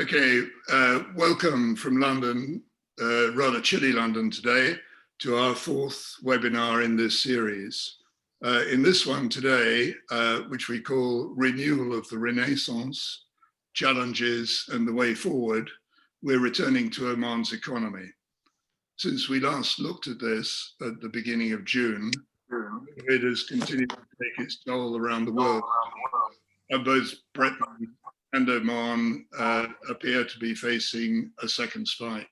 Okay, welcome from London, rather chilly London today, to our fourth webinar in this series. In this one today, which we call Renewal of the Renaissance, Challenges and the Way Forward, we're returning to Oman's economy. Since we last looked at this at the beginning of June, it has continued to take its toll around the world. And both Britain and Oman appear to be facing a second spike.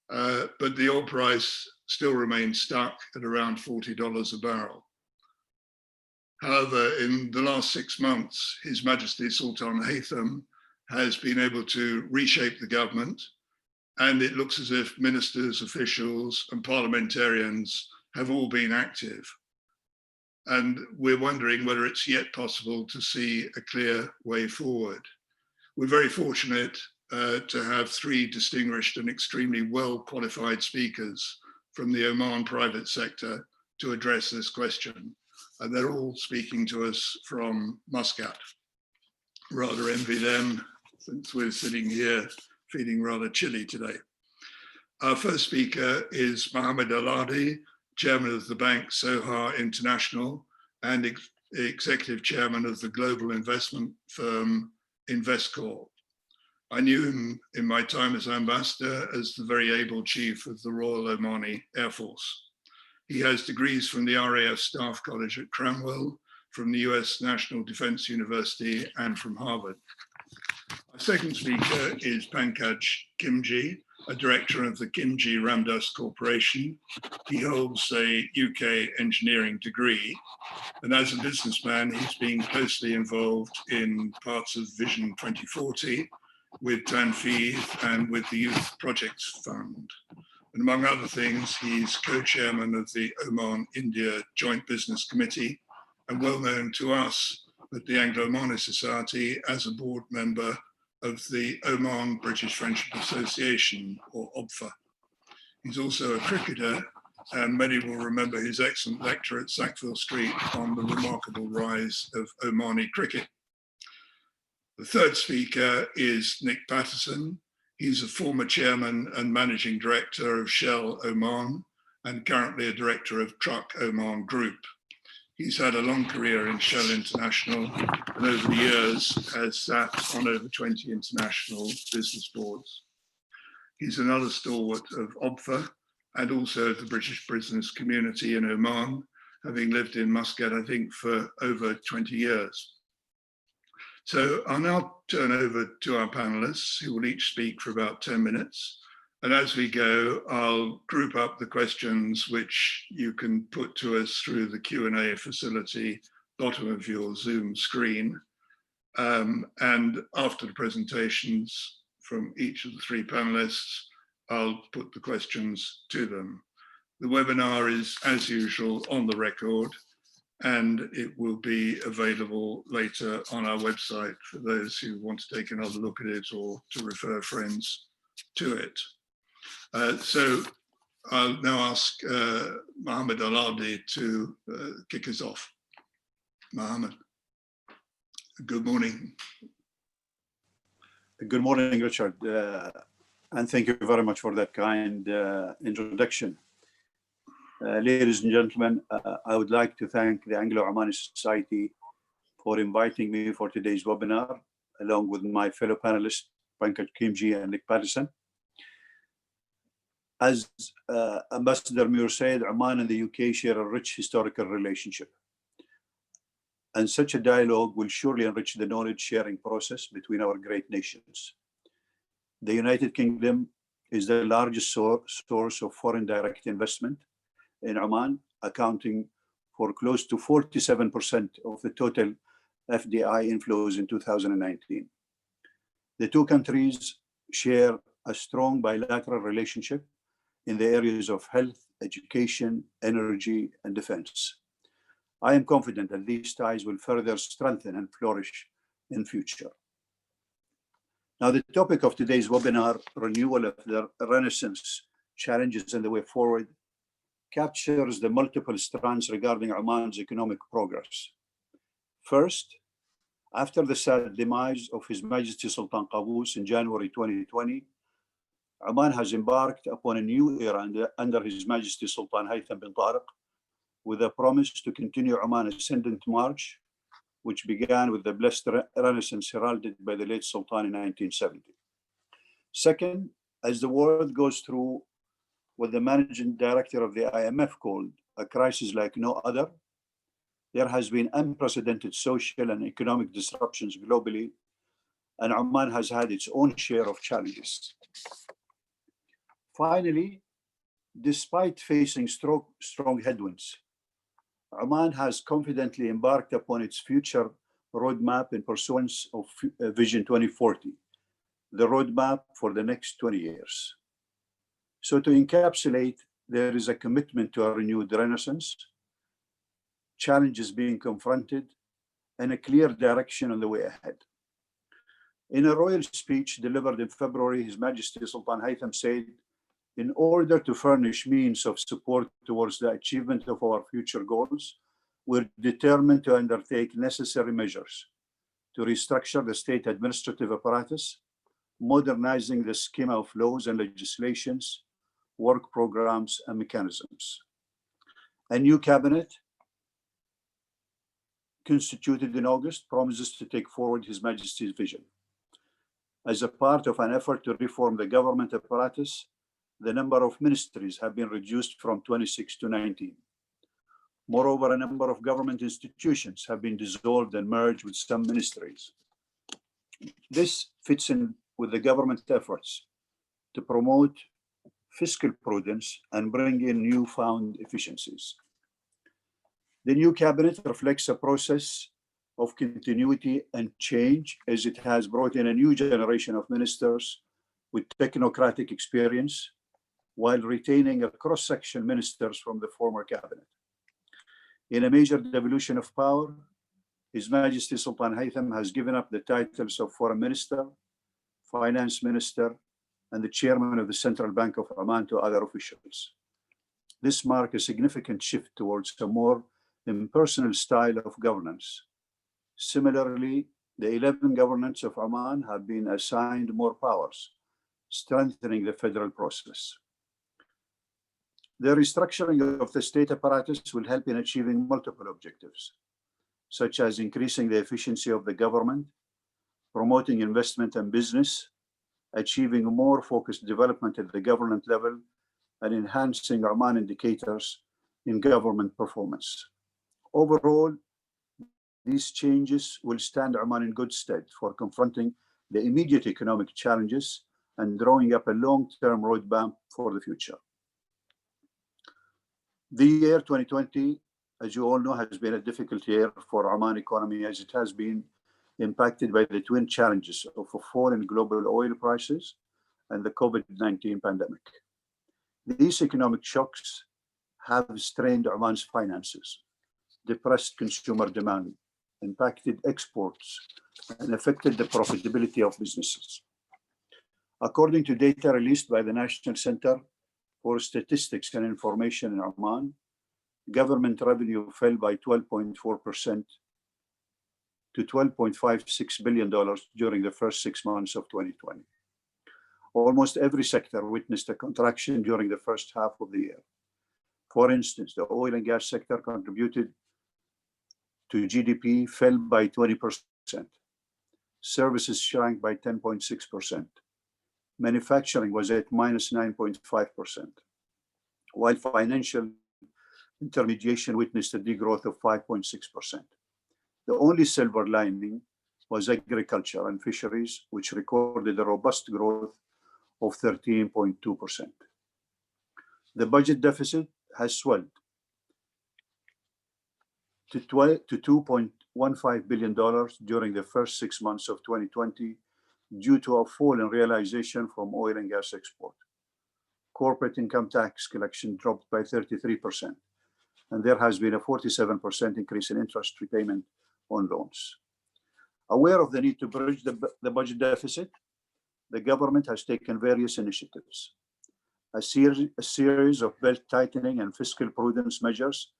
But the oil price still remains stuck at around $40 a barrel. However, in the last 6 months, His Majesty Sultan Haitham has been able to reshape the government, and it looks as if ministers, officials, and parliamentarians have all been active. And we're wondering whether it's yet possible to see a clear way forward. We're very fortunate to have 3 distinguished and extremely well-qualified speakers from the Oman private sector to address this question. And they're all speaking to us from Muscat. Rather envy them, since we're sitting here feeling rather chilly today. Our first speaker is Mohammed Ardhi, Chairman of the bank Sohar International and Executive Chairman of the global investment firm Investcorp. I knew him in my time as ambassador as the very able chief of the Royal Omani Air Force. He has degrees from the RAF Staff College at Cranwell, from the US National Defense University, and from Harvard. Our second speaker is Pankaj Khimji, a director of the Khimji Ramdas Corporation. He holds a UK engineering degree, and as a businessman, he's been closely involved in parts of Vision 2040 with Tanfi and with the Youth Projects Fund. And among other things, he's co-chairman of the Oman-India Joint Business Committee, and well known to us at the Anglo-Omani Society as a board member of the Oman British Friendship Association, or OBFA. He's also a cricketer, and many will remember his excellent lecture at Sackville Street on the remarkable rise of Omani cricket. The third speaker is Nick Patterson. He's a former chairman and managing director of Shell Oman, and currently a director of Truck Oman Group. He's had a long career in Shell International, and over the years has sat on over 20 international business boards. He's another stalwart of OBFA and also the British business community in Oman, having lived in Muscat, I think, for over 20 years. So I'll now turn over to our panelists, who will each speak for about 10 minutes. And as we go, I'll group up the questions which you can put to us through the Q&A facility, bottom of your Zoom screen. And after the presentations from each of the 3 panelists, I'll put the questions to them. The webinar is, as usual, on the record, and it will be available later on our website for those who want to take another look at it or to refer friends to it. So I'll now ask Mohammed Ardhi to kick us off. Mohammed, good morning. Good morning, Richard, and thank you very much for that kind introduction. Ladies and gentlemen, I would like to thank the Anglo-Omani Society for inviting me for today's webinar, along with my fellow panelists, Pankaj Khimji and Nick Pattison. As Ambassador Muir said, Oman and the UK share a rich historical relationship. And such a dialogue will surely enrich the knowledge sharing process between our great nations. The United Kingdom is the largest source of foreign direct investment in Oman, accounting for close to 47% of the total FDI inflows in 2019. The 2 countries share a strong bilateral relationship in the areas of health, education, energy, and defense. I am confident that these ties will further strengthen and flourish in future. Now, the topic of today's webinar, Renewal of the Renaissance, Challenges and the Way Forward, captures the multiple strands regarding Oman's economic progress. First, After the sad demise of His Majesty Sultan Qaboos in January 2020, Oman has embarked upon a new era under His Majesty Sultan Haitham bin Tariq, with a promise to continue Oman's ascendant march, which began with the blessed Renaissance heralded by the late Sultan in 1970. Second, as the world goes through what the managing director of the IMF called a crisis like no other, there has been unprecedented social and economic disruptions globally, and Oman has had its own share of challenges. Finally, despite facing strong headwinds, Oman has confidently embarked upon its future roadmap in pursuance of Vision 2040, the roadmap for the next 20 years. So to encapsulate, there is a commitment to a renewed renaissance, challenges being confronted, and a clear direction on the way ahead. In a royal speech delivered in February, His Majesty Sultan Haitham said, "In order to furnish means of support towards the achievement of our future goals, we're determined to undertake necessary measures to restructure the state administrative apparatus, modernizing the schema of laws and legislations, work programs, and mechanisms." A new cabinet constituted in August promises to take forward His Majesty's vision. As a part of an effort to reform the government apparatus, the number of ministries have been reduced from 26 to 19. Moreover, a number of government institutions have been dissolved and merged with some ministries. This fits in with the government efforts to promote fiscal prudence and bring in newfound efficiencies. The new cabinet reflects a process of continuity and change, as it has brought in a new generation of ministers with technocratic experience, while retaining a cross-section ministers from the former cabinet. In a major devolution of power, His Majesty Sultan Haitham has given up the titles of Foreign Minister, Finance Minister, and the Chairman of the Central Bank of Oman to other officials. This marks a significant shift towards a more impersonal style of governance. Similarly, the 11 governments of Oman have been assigned more powers, strengthening the federal process. The restructuring of the state apparatus will help in achieving multiple objectives, such as increasing the efficiency of the government, promoting investment and business, achieving more focused development at the government level, and enhancing Oman indicators in government performance. Overall, these changes will stand Oman in good stead for confronting the immediate economic challenges and drawing up a long-term roadmap for the future. The year 2020, as you all know, has been a difficult year for Oman economy, as it has been impacted by the twin challenges of a fall in global oil prices and the COVID-19 pandemic. These economic shocks have strained Oman's finances, depressed consumer demand, impacted exports, and affected the profitability of businesses. According to data released by the National Center for Statistics and Information in Oman, government revenue fell by 12.4% to $12.56 billion during the first 6 months of 2020. Almost every sector witnessed a contraction during the first half of the year. For instance, the oil and gas sector contributed to GDP fell by 20%. Services shrank by 10.6%. Manufacturing was at minus 9.5%, while financial intermediation witnessed a degrowth of 5.6%. The only silver lining was agriculture and fisheries, which recorded a robust growth of 13.2%. The budget deficit has swelled to $2.15 billion during the first 6 months of 2020 due to a fall in realization from oil and gas export. Corporate income tax collection dropped by 33%, and there has been a 47% increase in interest repayment on loans. Aware of the need to bridge the budget deficit, the government has taken various initiatives. A series of belt tightening and fiscal prudence measures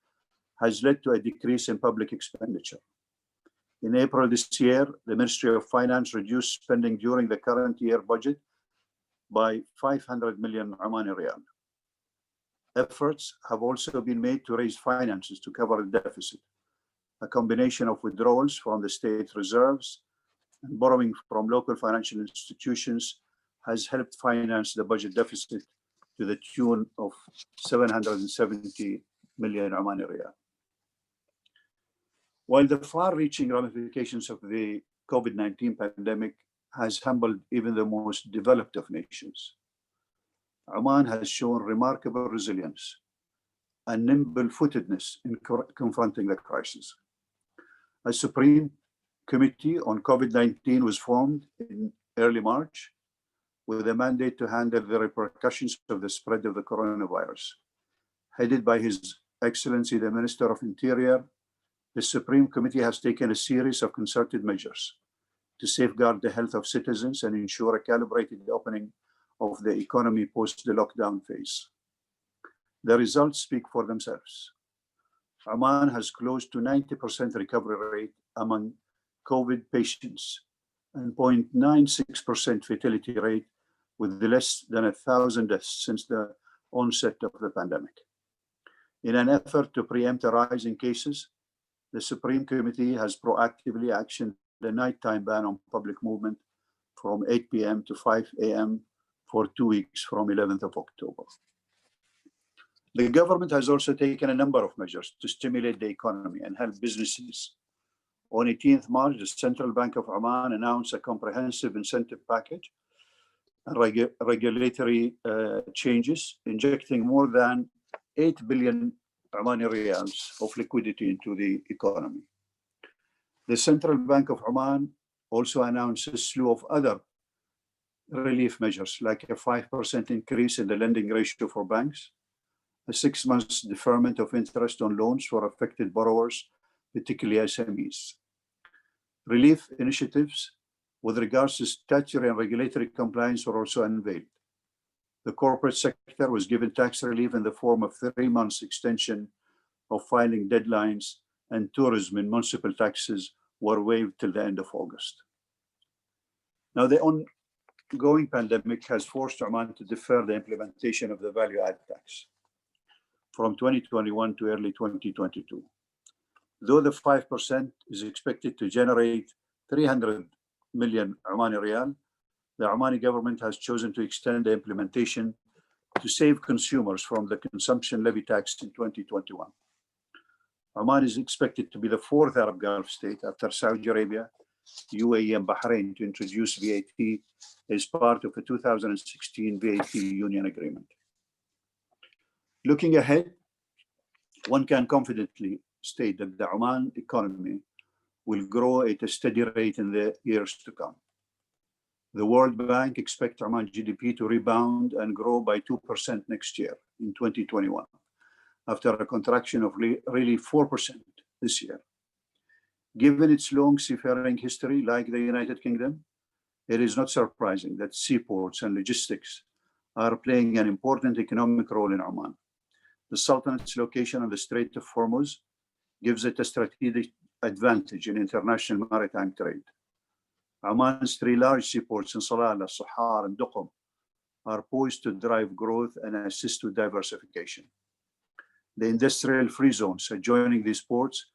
has led to a decrease in public expenditure. In April this year, the Ministry of Finance reduced spending during the current year budget by 500 million Omani riyal. Efforts have also been made to raise finances to cover the deficit. A combination of withdrawals from the state reserves and borrowing from local financial institutions has helped finance the budget deficit to the tune of 770 million Omani riyal. While the far-reaching ramifications of the COVID-19 pandemic has humbled even the most developed of nations, Oman has shown remarkable resilience and nimble-footedness in confronting the crisis. A Supreme Committee on COVID-19 was formed in early March with a mandate to handle the repercussions of the spread of the coronavirus. Headed by His Excellency the Minister of Interior, the Supreme Committee has taken a series of concerted measures to safeguard the health of citizens and ensure a calibrated opening of the economy post the lockdown phase. The results speak for themselves. Oman has close to 90% recovery rate among COVID patients and 0.96% fatality rate, with less than 1,000 deaths since the onset of the pandemic. In an effort to preempt a rise in cases, the Supreme Committee has proactively actioned the nighttime ban on public movement from 8 p.m. to 5 a.m. for 2 weeks from 11th of October. The government has also taken a number of measures to stimulate the economy and help businesses. On 18th March, the Central Bank of Oman announced a comprehensive incentive package and regulatory changes, injecting more than 8 billion Omani riyals of liquidity into the economy. The Central Bank of Oman also announced a slew of other relief measures, like a 5% increase in the lending ratio for banks, a 6 months deferment of interest on loans for affected borrowers, particularly SMEs. Relief initiatives with regards to statutory and regulatory compliance were also unveiled. The corporate sector was given tax relief in the form of 3 months extension of filing deadlines, and tourism and municipal taxes were waived till the end of August. Now, the ongoing pandemic has forced Oman to defer the implementation of the value-add tax from 2021 to early 2022. Though the 5% is expected to generate 300 million Omani riyal, the Omani government has chosen to extend the implementation to save consumers from the consumption levy tax in 2021. Oman is expected to be the 4th Arab Gulf state after Saudi Arabia, UAE, and Bahrain to introduce VAT as part of the 2016 VAT Union Agreement. Looking ahead, one can confidently state that the Oman economy will grow at a steady rate in the years to come. The World Bank expects Oman GDP to rebound and grow by 2% next year in 2021, after a contraction of really 4% this year. Given its long seafaring history, like the United Kingdom, it is not surprising that seaports and logistics are playing an important economic role in Oman. The Sultanate's location on the Strait of Hormuz gives it a strategic advantage in international maritime trade. Oman's 3 large seaports in Salalah, Suhar, and Duqm are poised to drive growth and assist with diversification. The industrial free zones adjoining these ports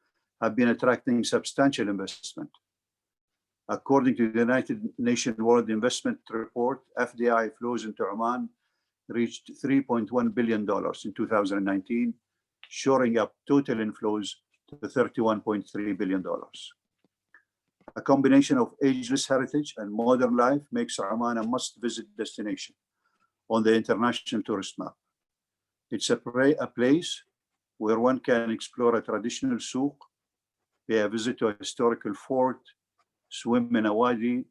have been attracting substantial investment. According to the United Nations World Investment Report, FDI flows into Oman reached $3.1 billion in 2019, shoring up total inflows to $31.3 billion. A combination of ageless heritage and modern life makes Oman a must-visit destination on the international tourist map. It's a place where one can explore a traditional souk, pay a visit to a historical fort, swim in a wadi,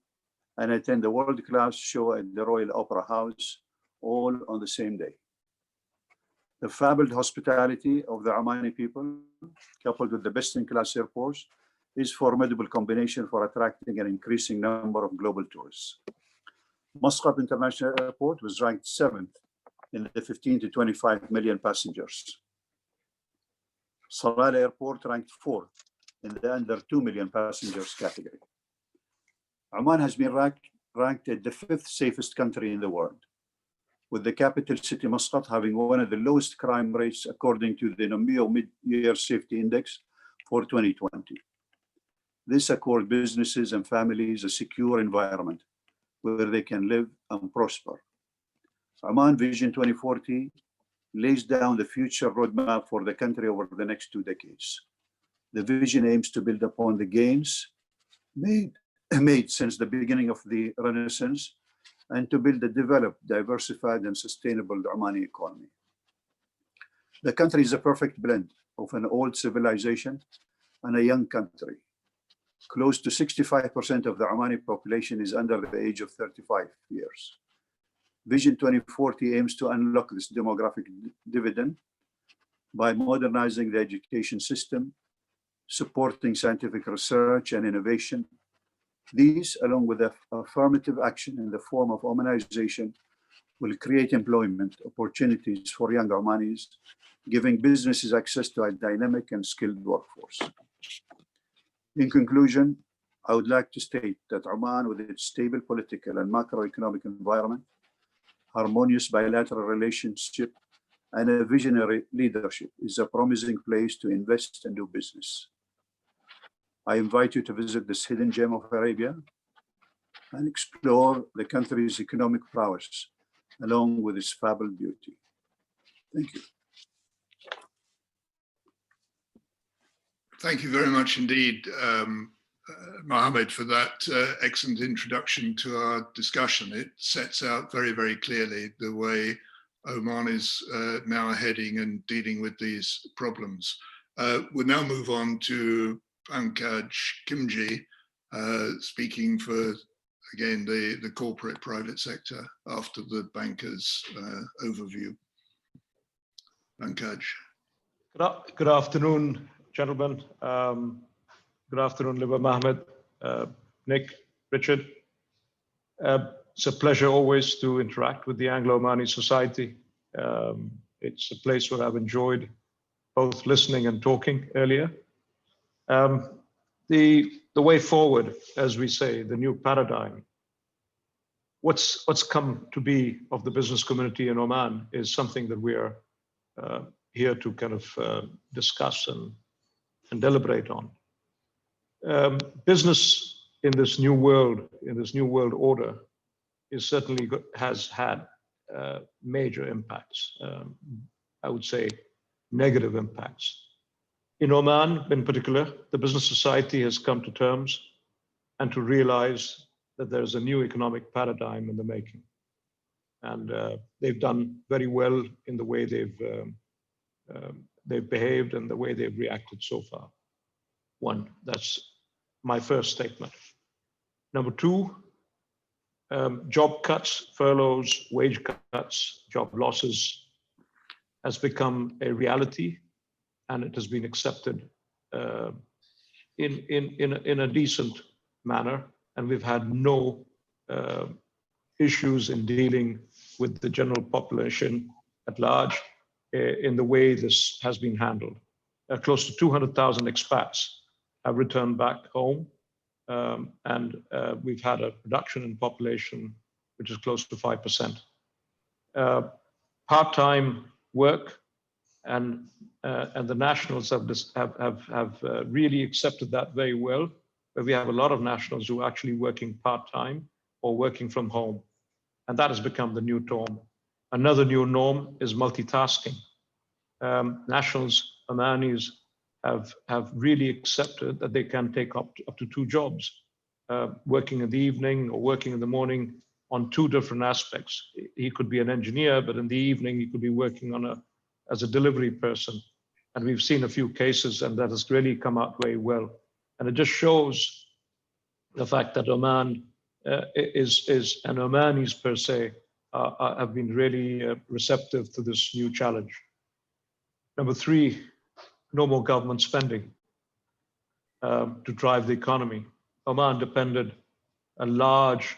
and attend a world-class show at the Royal Opera House, all on the same day. The fabled hospitality of the Omani people, coupled with the best-in-class airports, is a formidable combination for attracting an increasing number of global tourists. Muscat International Airport was ranked 7th in the 15 to 25 million passengers. Salalah Airport ranked 4th in the under 2 million passengers category. Oman has been ranked at the 5th safest country in the world, with the capital city Muscat having one of the lowest crime rates according to the Nomeo Mid-Year Safety Index for 2020. This accords businesses and families a secure environment where they can live and prosper. Oman Vision 2040 lays down the future roadmap for the country over the next 2 decades. The vision aims to build upon the gains made since the beginning of the Renaissance and to build a developed, diversified, and sustainable Omani economy. The country is a perfect blend of an old civilization and a young country. Close to 65% of the Omani population is under the age of 35 years. Vision 2040 aims to unlock this demographic dividend by modernizing the education system, supporting scientific research and innovation. These, along with affirmative action in the form of Omanization, will create employment opportunities for young Omanis, giving businesses access to a dynamic and skilled workforce. In conclusion, I would like to state that Oman, with its stable political and macroeconomic environment, harmonious bilateral relationship, and a visionary leadership, is a promising place to invest and do business. I invite you to visit this hidden gem of Arabia and explore the country's economic prowess along with its fabled beauty. Thank you. Thank you very much indeed, Mohammed, for that excellent introduction to our discussion. It sets out very, very clearly the way Oman is now heading and dealing with these problems. We'll now move on to Pankaj Khimji, speaking for, again, the corporate private sector after the bankers' overview. Pankaj. Good afternoon, gentlemen. Good afternoon, Liba, Mohammed, Nick, Richard. It's a pleasure always to interact with the Anglo-Omani Society. It's a place where I've enjoyed both listening and talking earlier. The way forward, as we say, the new paradigm, what's come to be of the business community in Oman is something that we are here to kind of discuss and deliberate on. Business in this new world, order, is certainly has had major impacts. I would say negative impacts. In Oman, in particular, the business society has come to terms and to realize that there's a new economic paradigm in the making. And they've done very well in the way they've behaved and the way they've reacted so far. One, that's my first statement. Number two, job cuts, furloughs, wage cuts, job losses has become a reality, and it has been accepted in a decent manner, and we've had no issues in dealing with the general population at large in the way this has been handled. Close to 200,000 expats have returned back home, and we've had a reduction in population, which is close to 5%. Part-time work and the nationals have really accepted that very well, where we have a lot of nationals who are actually working part-time or working from home, and that has become the new norm. Another new norm is multitasking. Nationals, Omanis, have really accepted that they can take up to 2 jobs, working in the evening or working in the morning on 2 different aspects. He could be an engineer, but in the evening he could be working as a delivery person. And we've seen a few cases, and that has really come out very well. And it just shows the fact that Oman and Omanis per se have been really receptive to this new challenge. Number 3, no more government spending to drive the economy. Oman depended to a large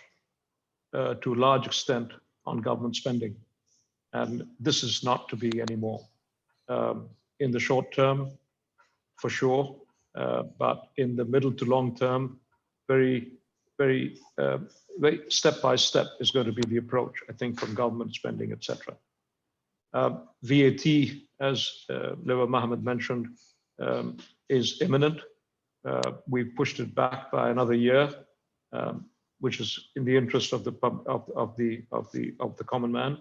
extent on government spending, and this is not to be anymore. In the short term, for sure, But in the middle to long term, very step by step is going to be the approach, I think, from government spending, etc. VAT, as Lieutenant Mohammed mentioned, is imminent. We've pushed it back by another year, which is in the interest of the common man,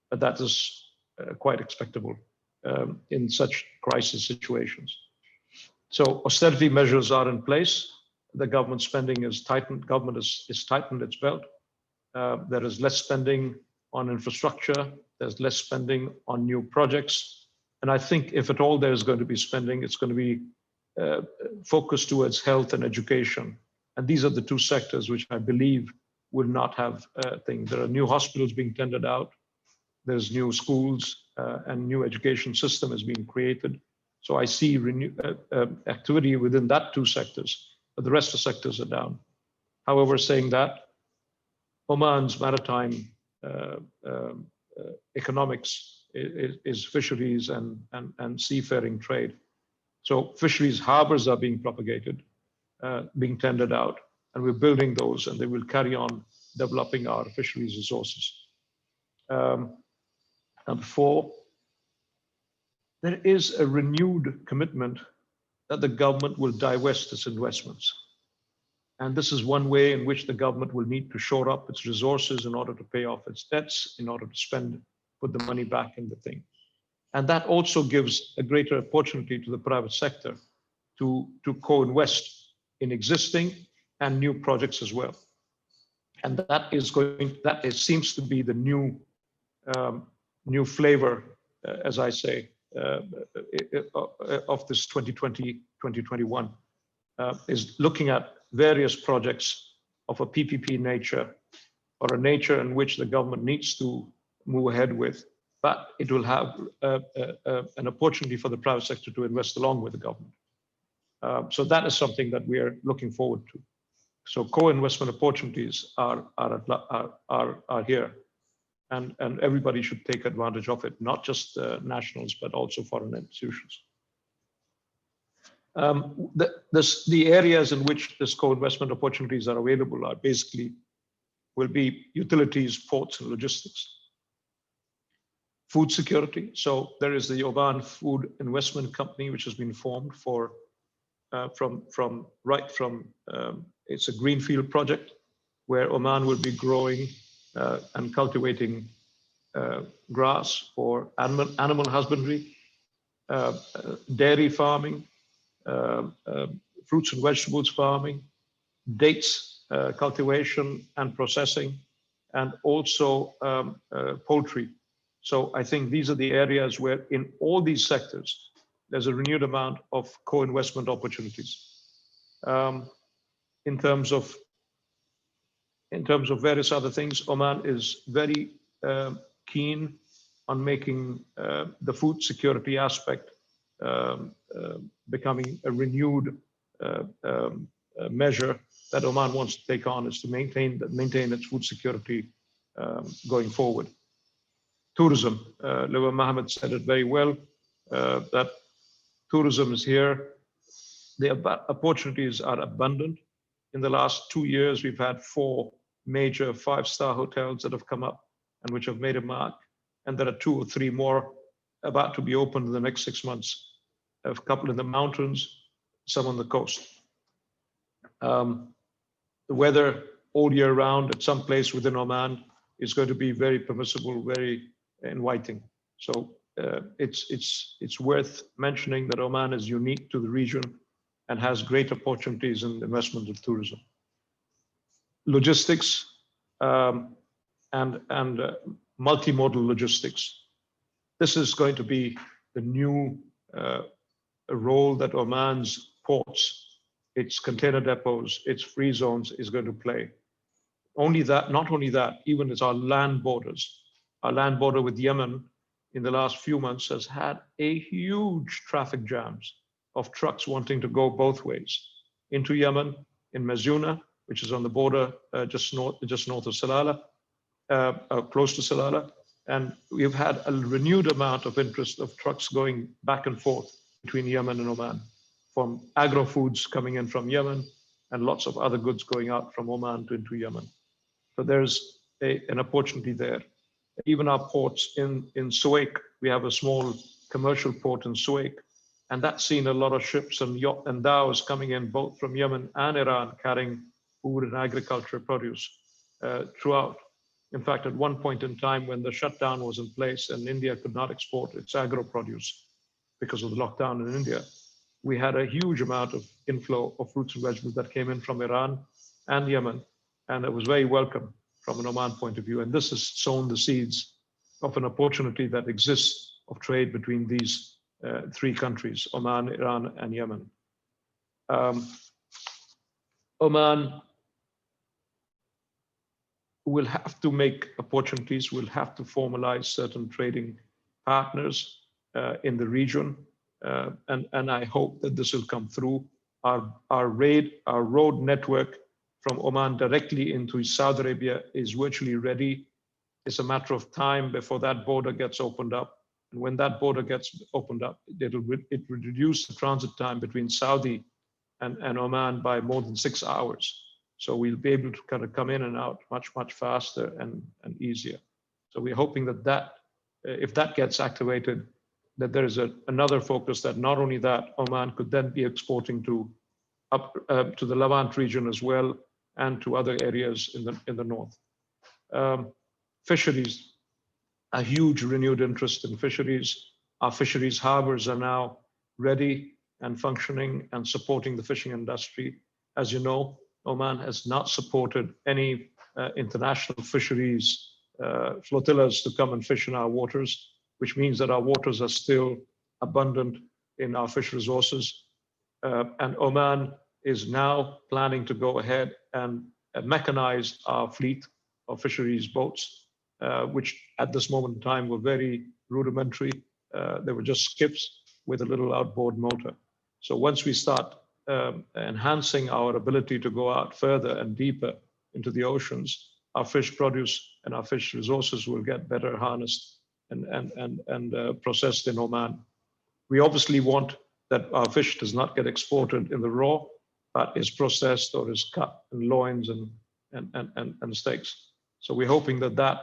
but that is quite expectable in such crisis situations. So austerity measures are in place. The government spending is tightened. Government is tightened its belt. There is less spending on infrastructure. There's less spending on new projects. And I think if at all there's going to be spending, it's going to be focused towards health and education. And these are the two sectors which I believe will not have things. There are new hospitals being tendered out. There's new schools and new education system is being created. So I see activity within that two sectors, but the rest of the sectors are down. However, saying that, Oman's maritime economics is fisheries and seafaring trade. So fisheries harbors are being propagated, being tendered out, and we're building those, and they will carry on developing our fisheries resources. Number 4, there is a renewed commitment that the government will divest its investments. And this is one way in which the government will need to shore up its resources in order to pay off its debts, in order to put the money back in the thing. And that also gives a greater opportunity to the private sector to co-invest in existing and new projects as well. And that seems to be the new flavor, as I say, of this 2020-2021, is looking at various projects of a PPP nature, or a nature in which the government needs to move ahead with, but it will have an opportunity for the private sector to invest along with the government. So that is something that we are looking forward to. So co-investment opportunities are here, and everybody should take advantage of it, not just nationals, but also foreign institutions. The areas in which this co-investment opportunities are available are will be utilities, ports, and logistics. Food security. So there is the Oman Food Investment Company, which has been formed it's a greenfield project where Oman will be growing and cultivating grass for animal husbandry, dairy farming, fruits and vegetables farming, dates cultivation and processing, and also poultry. So I think these are the areas where in all these sectors, there's a renewed amount of co-investment opportunities. In terms of various other things, Oman is very keen on making the food security aspect becoming a renewed measure that Oman wants to take on, is to maintain its food security going forward. Tourism, Lieutenant Mohammed said it very well, that tourism is here. The opportunities are abundant. In the last 2 years, we've had 4 major 5-star hotels that have come up and which have made a mark. And there are 2 or 3 more about to be opened in the next 6 months. A couple in the mountains, some on the coast. The weather all year round at some place within Oman is going to be very permissible, very inviting. So it's worth mentioning that Oman is unique to the region and has great opportunities in investment in tourism. Logistics and multimodal logistics. This is going to be the new role that Oman's ports, its container depots, its free zones is going to play. Not only that, even as our land borders. Our land border with Yemen in the last few months has had a huge traffic jams of trucks wanting to go both ways into Yemen, in Mazuna, which is on the border just north of Salalah, close to Salalah. And we've had a renewed amount of interest of trucks going back and forth between Yemen and Oman from agro-foods coming in from Yemen, and lots of other goods going out from Oman into Yemen. So there's an opportunity there. Even our ports in Suez, we have a small commercial port in Suez, and that's seen a lot of ships and yacht and dhows coming in both from Yemen and Iran carrying food and agriculture produce throughout. In fact, at one point in time when the shutdown was in place and India could not export its agro produce because of the lockdown in India, we had a huge amount of inflow of fruits and vegetables that came in from Iran and Yemen, and it was very welcome from an Oman point of view. And this has sown the seeds of an opportunity that exists of trade between these three countries, Oman, Iran, and Yemen. Oman will have to make opportunities, will have to formalize certain trading partners in the region. And I hope that this will come through. Our road network from Oman directly into Saudi Arabia is virtually ready. It's a matter of time before that border gets opened up. And when that border gets opened up, it will reduce the transit time between Saudi and Oman by more than 6 hours. So we'll be able to kind of come in and out much, much faster and easier. So we're hoping that if that gets activated, that there is another focus that not only that, Oman could then be exporting to to the Levant region as well and to other areas in the north. Fisheries, a huge renewed interest in fisheries. Our fisheries harbors are now ready and functioning and supporting the fishing industry. As you know, Oman has not supported any international fisheries flotillas to come and fish in our waters, which means that our waters are still abundant in our fish resources. And Oman is now planning to go ahead and mechanize our fleet of fisheries boats, which at this moment in time were very rudimentary. They were just skips with a little outboard motor. So once we start enhancing our ability to go out further and deeper into the oceans, our fish produce and our fish resources will get better harnessed and processed in Oman. We obviously want that our fish does not get exported in the raw, but is processed or is cut in loins and steaks. So we're hoping that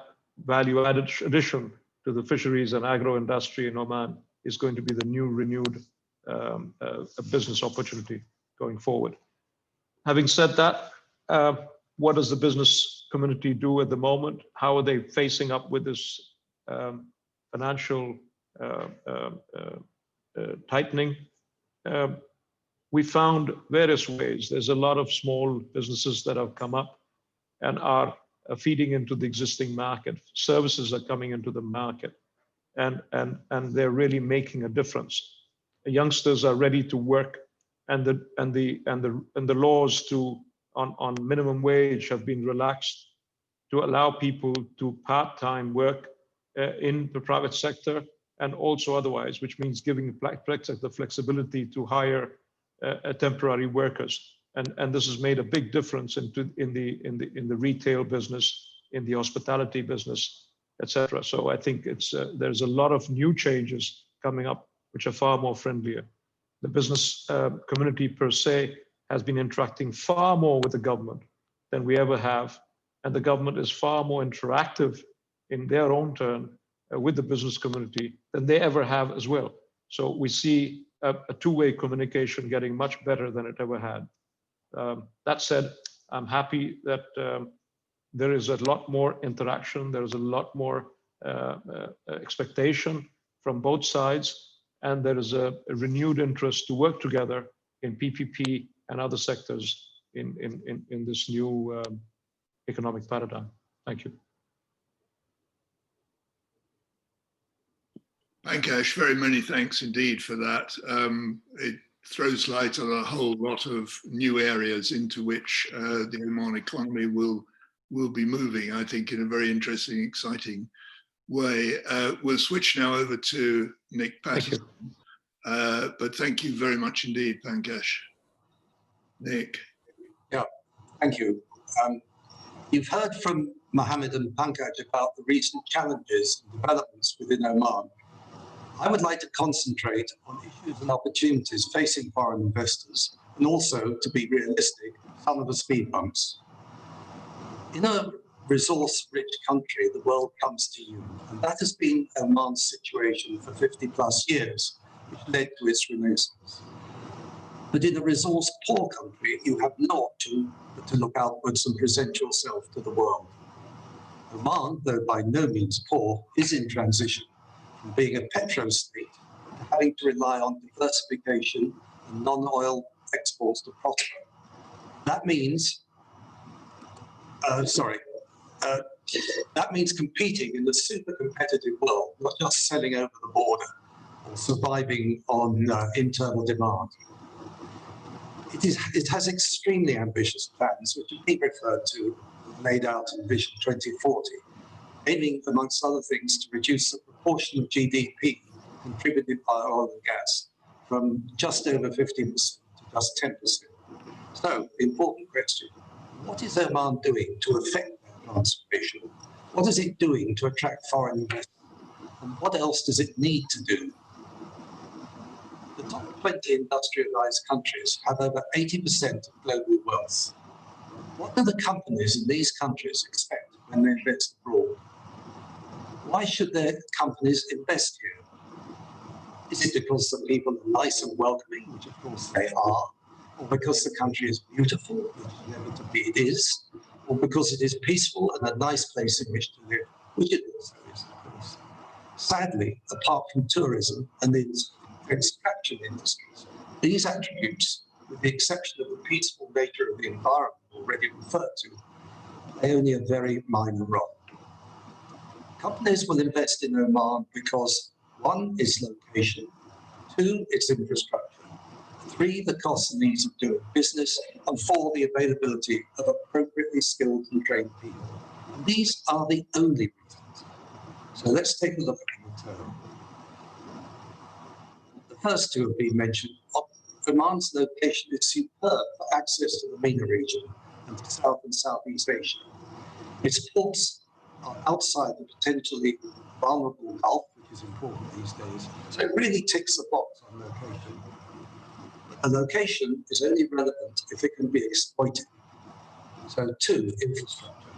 value added addition to the fisheries and agro industry in Oman is going to be the new renewed business opportunity going forward. Having said that, what does the business community do at the moment? How are they facing up with this financial tightening? We found various ways. There's a lot of small businesses that have come up and are feeding into the existing market. Services are coming into the market, and they're really making a difference. The youngsters are ready to work, and the laws on minimum wage have been relaxed to allow people to part-time work in the private sector and also otherwise, which means giving the private sector flexibility to hire temporary workers. And this has made a big difference in the retail business, in the hospitality business, etc. So I think there's a lot of new changes coming up which are far more friendlier. The business community per se has been interacting far more with the government than we ever have, and the government is far more interactive in their own turn with the business community than they ever have as well. So we see a two-way communication getting much better than it ever had. That said, I'm happy that there is a lot more interaction, there is a lot more expectation from both sides, and there is a renewed interest to work together in PPP and other sectors in this new economic paradigm. Thank you. Pankaj, very many thanks indeed for that. It throws light on a whole lot of new areas into which the Oman economy will be moving, I think, in a very interesting, exciting way. We'll switch now over to Nick Patterson. But thank you very much indeed, Pankaj. Nick. Yeah, thank you. You've heard from Mohammed and Pankaj about the recent challenges and developments within Oman. I would like to concentrate on issues and opportunities facing foreign investors, and also, to be realistic, some of the speed bumps. In a resource-rich country, the world comes to you, and that has been Oman's situation for 50 plus years, which led to its renaissance. But in a resource-poor country, you have not to look outwards and present yourself to the world. Oman, though by no means poor, is in transition from being a petro state to having to rely on diversification and non-oil exports to prosper. That means, that means competing in the super competitive world, not just selling over the border or surviving on internal demand. It has extremely ambitious plans, which have been referred to, laid out in Vision 2040, aiming, amongst other things, to reduce the proportion of GDP contributed by oil and gas from just over 15% to just 10%. So, the important question, what is Oman doing to affect that transformation? What is it doing to attract foreign investment? And what else does it need to do? The top 20 industrialized countries have over 80% of global wealth. What do the companies in these countries expect when they invest abroad? Why should their companies invest here? Is it because the people are nice and welcoming, which of course they are, or because the country is beautiful, which inevitably it is, or because it is peaceful and a nice place in which to live, which it also is, of course. Sadly, apart from tourism and the extraction industries, these attributes, with the exception of the peaceful nature of the environment already referred to, play only a very minor role. Companies will invest in Oman because 1 is location, 2 its infrastructure, 3 the costs and needs of doing business, and 4 the availability of appropriately skilled and trained people. And these are the only reasons. So let's take a look at them in turn. The first 2 have been mentioned. Oman's location is superb for access to the MENA region and to South and Southeast Asia. Its ports are outside the potentially vulnerable Gulf, which is important these days. So it really ticks the box on location. A location is only relevant if it can be exploited. So 2, infrastructure.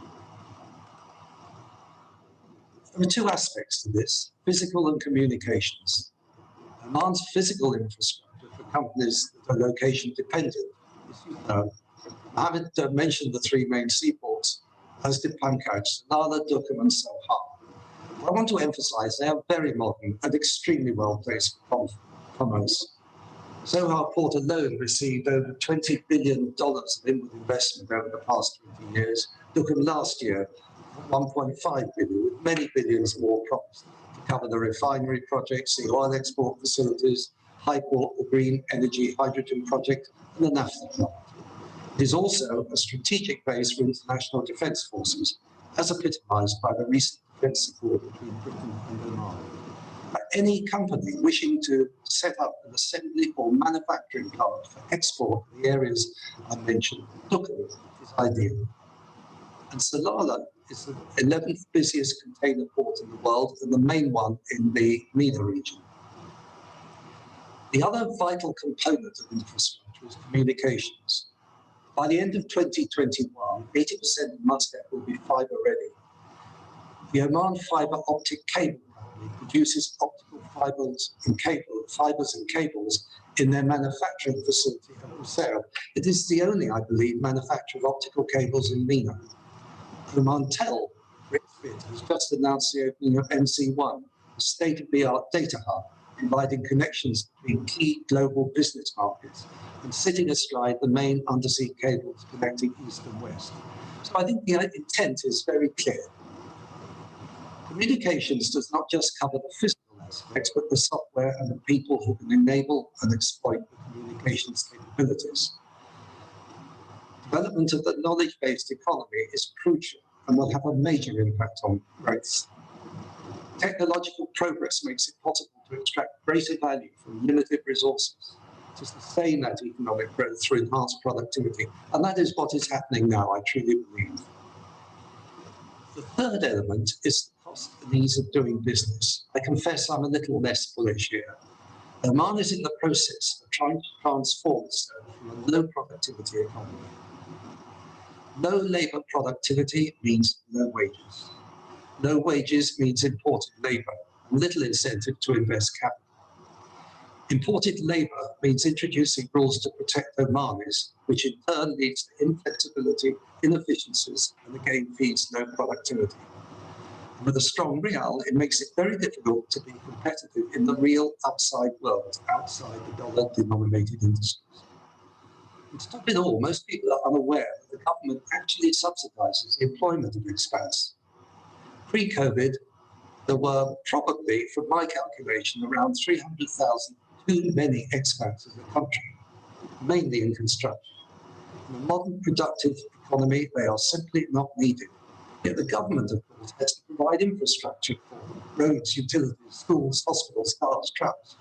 There are 2 aspects to this, physical and communications. Oman's physical infrastructure for companies that are location dependent is superb. Mohammed mentioned the 3 main seaports, as did Pankaj, Salalah, Duqm and Sohar. I want to emphasize they are very modern and extremely well placed for commerce. Sohar port alone received over $20 billion of inward investment over the past 20 years. Duqm last year, 1.5 billion, with many billions more promised to cover the refinery projects, the oil export facilities, High Port, the green energy hydrogen project, and the naphtha plant. It is also a strategic base for international defence forces, as epitomised by the recent defence accord between Britain and Oman. Any company wishing to set up an assembly or manufacturing plant for export in the areas I mentioned, Duqm is ideal. And Salalah is the 11th busiest container port in the world and the main one in the MENA region. The other vital component of infrastructure is communications. By the end of 2021, 80% of Muscat will be fibre ready. The Oman Fibre Optic Cable Company produces optical fibres and cables in their manufacturing facility at Busail. It is the only, I believe, manufacturer of optical cables in MENA. Omantel has just announced the opening of MC1, a state-of-the-art data hub, providing connections between key global business markets and sitting astride the main undersea cables connecting east and west. So I think the intent is very clear. Communications does not just cover the physical aspects, but the software and the people who can enable and exploit the communications capabilities. Development of the knowledge-based economy is crucial and will have a major impact on growth. Technological progress makes it possible to extract greater value from limited resources, to sustain that economic growth through enhanced productivity. And that is what is happening now, I truly believe. The third element is the cost and ease of doing business, I confess I'm a little less bullish here. Oman is in the process of trying to transform itself from a low productivity economy. Low labour productivity means low wages. Low wages means imported labour and little incentive to invest capital. Imported labour means introducing rules to protect Omanis, which in turn leads to inflexibility, inefficiencies, and again feeds low productivity. And with a strong real, it makes it very difficult to be competitive in the real outside world, outside the dollar-denominated industries. And to top it all, most people are unaware that the government actually subsidises the employment of expats. Pre-COVID, there were probably, from my calculation, around 300,000 too many expats in the country, mainly in construction. In a modern productive economy, they are simply not needed. Yet the government, of course, has to provide infrastructure for them, roads, utilities, schools, hospitals, cars, trucks.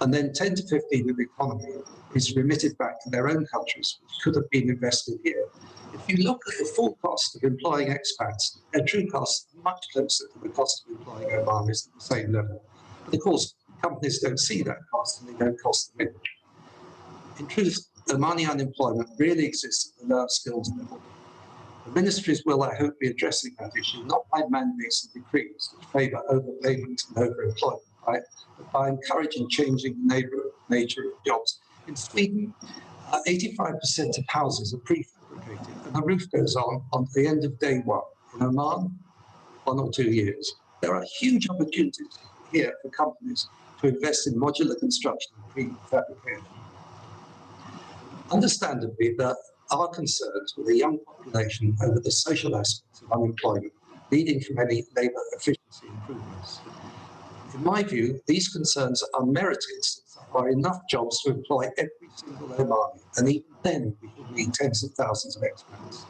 And then 10 to 15 of the economy is remitted back to their own countries, which could have been invested here. If you look at the full cost of employing expats, their true costs are much closer to the cost of employing Omanis at the same level. But of course, companies don't see that cost and they don't cost them anything. In truth, Omani unemployment really exists at the lower skills level. The ministries will, I hope, be addressing that issue, not by mandates and decrees which favour overpayment and overemployment, but by encouraging changing the nature of jobs. In Sweden, 85% of houses are prefabricated, and the roof goes on to the end of day one. In Oman, 1 or 2 years. There are huge opportunities here for companies to invest in modular construction and prefabrication. Understandably, there are concerns with a young population over the social aspects of unemployment, leading from any labour efficiency improvements. In my view, these concerns are unmerited since there are enough jobs to employ every single Omani, and even then we will need tens of thousands of expats.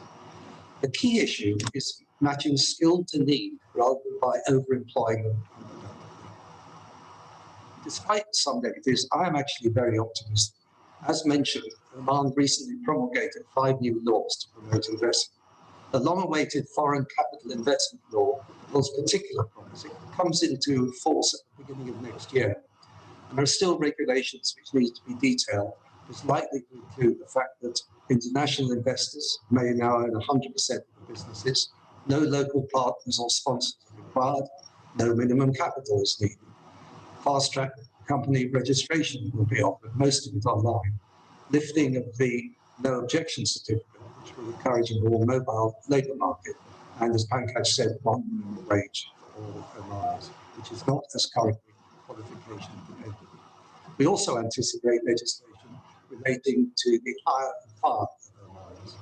The key issue is matching skill to need rather than by overemploying them. Despite some negatives, I am actually very optimistic. As mentioned, Oman recently promulgated 5 new laws to promote investment. The long-awaited Foreign Capital Investment Law was particularly promising. It comes into force at the beginning of next year. And there are still regulations which need to be detailed. It's likely to include the fact that international investors may now own 100% of the businesses, no local partners or sponsors are required, no minimum capital is needed. Fast-track company registration will be offered, most of it online. Lifting of the no objection certificate, which will encourage a more mobile labour market, and as Pankaj said, one minimum wage for all Omanis, which is not as currently qualification dependent. We also anticipate legislation relating to the hire and fire of Omanis.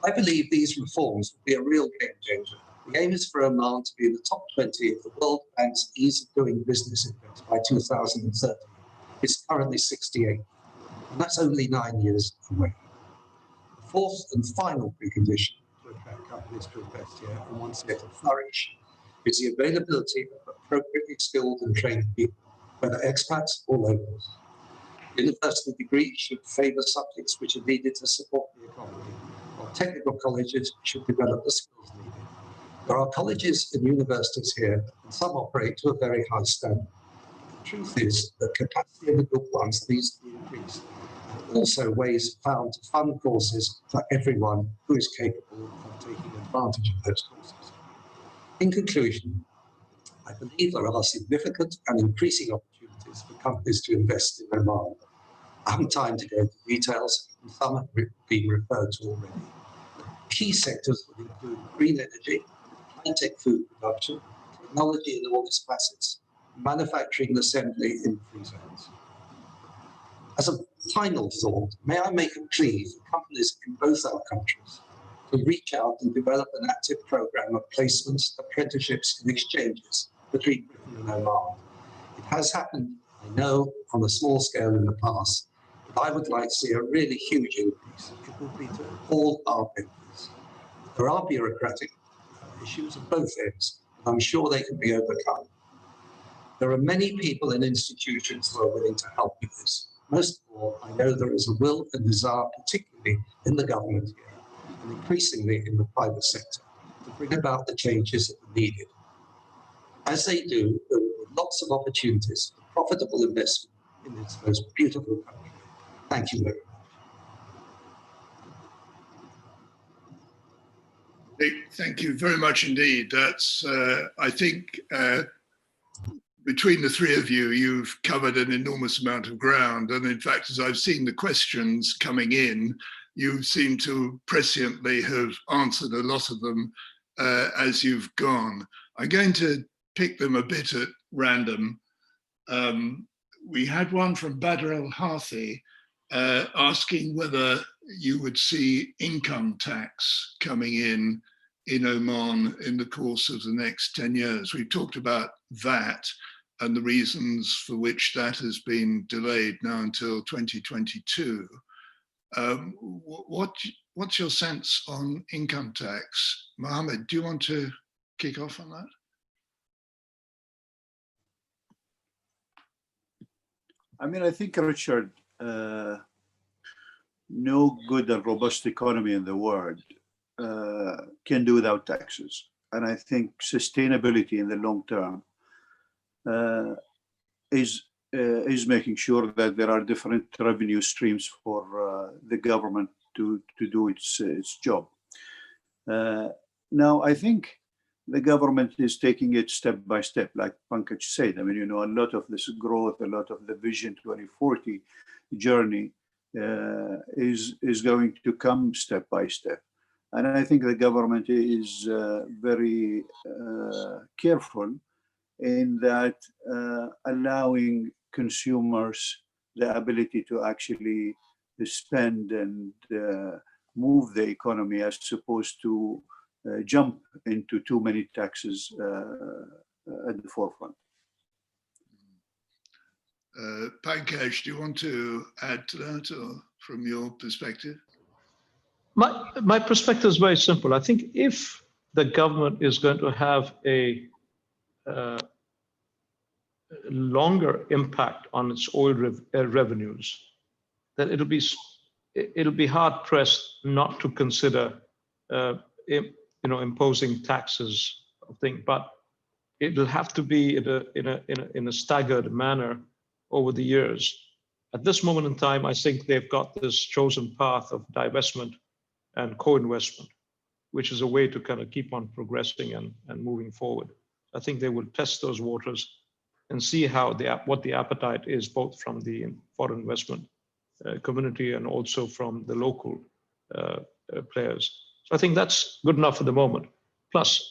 I believe these reforms will be a real game changer. The aim is for Oman to be in the top 20 of the World Bank's Ease of Doing Business Index by 2030. It's currently 68, and that's only 9 years away. The fourth and final precondition to attract companies to invest here and once again to flourish is the availability of appropriately skilled and trained people, whether expats or locals. University degrees should favour subjects which are needed to support the economy, while technical colleges should develop the skills needed. There are colleges and universities here, and some operate to a very high standard. The truth is that capacity of the good ones needs to be increased. Also, ways found to fund courses for everyone who is capable of taking advantage of those courses. In conclusion, I believe there are significant and increasing opportunities for companies to invest in Oman. I haven't time to go into details, and some have been referred to already. Key sectors would include green energy, high-tech food production, technology in all its facets, manufacturing and assembly in free zones. As a final thought, may I make a plea for companies in both our countries to reach out and develop an active program of placements, apprenticeships and exchanges between Britain and Oman. It has happened, I know, on a small scale in the past, but I would like to see a really huge increase. It will be to all our benefits. There are bureaucratic issues at both ends, but I'm sure they can be overcome. There are many people and institutions who are willing to help with this. Most of all, I know there is a will and desire, particularly in the government here, and increasingly in the private sector, to bring about the changes that are needed. As they do, there will be lots of opportunities for profitable investment in this most beautiful country. Thank you very much. Nick, thank you very much indeed. That's, I think, between the three of you, you've covered an enormous amount of ground. And in fact, as I've seen the questions coming in, you seem to presciently have answered a lot of them as you've gone. I'm going to pick them a bit at random. We had one from Badr al-Hathi asking whether you would see income tax coming in Oman in the course of the next 10 years. We've talked about that and the reasons for which that has been delayed now until 2022. What's your sense on income tax? Mohammed, do you want to kick off on that? I mean, I think, Richard, no good and robust economy in the world can do without taxes. And I think sustainability in the long term is making sure that there are different revenue streams for the government to do its job. Now, I think the government is taking it step by step, like Pankaj said. I mean, you know, a lot of this growth, a lot of the Vision 2040 journey is going to come step by step. And I think the government is very careful in that allowing consumers the ability to actually spend and move the economy as opposed to jump into too many taxes at the forefront. Pankaj, do you want to add to that or from your perspective? My perspective is very simple. I think if the government is going to have a longer impact on its oil revenues, then it'll be hard pressed not to consider imposing taxes. I think, but it'll have to be in a staggered manner over the years. At this moment in time, I think they've got this chosen path of divestment and co-investment, which is a way to kind of keep on progressing and moving forward. I think they will test those waters and see what the appetite is, both from the foreign investment community and also from the local players. So I think that's good enough for the moment. Plus,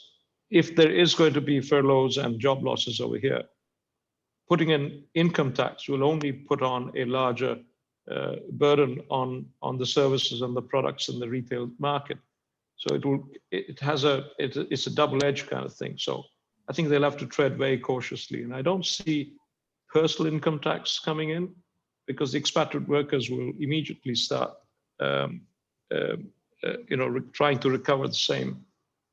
if there is going to be furloughs and job losses over here, putting in income tax will only put on a larger burden on the services and the products in the retail market. So it's a double-edged kind of thing. So I think they'll have to tread very cautiously. And I don't see personal income tax coming in because the expatriate workers will immediately start trying to recover the same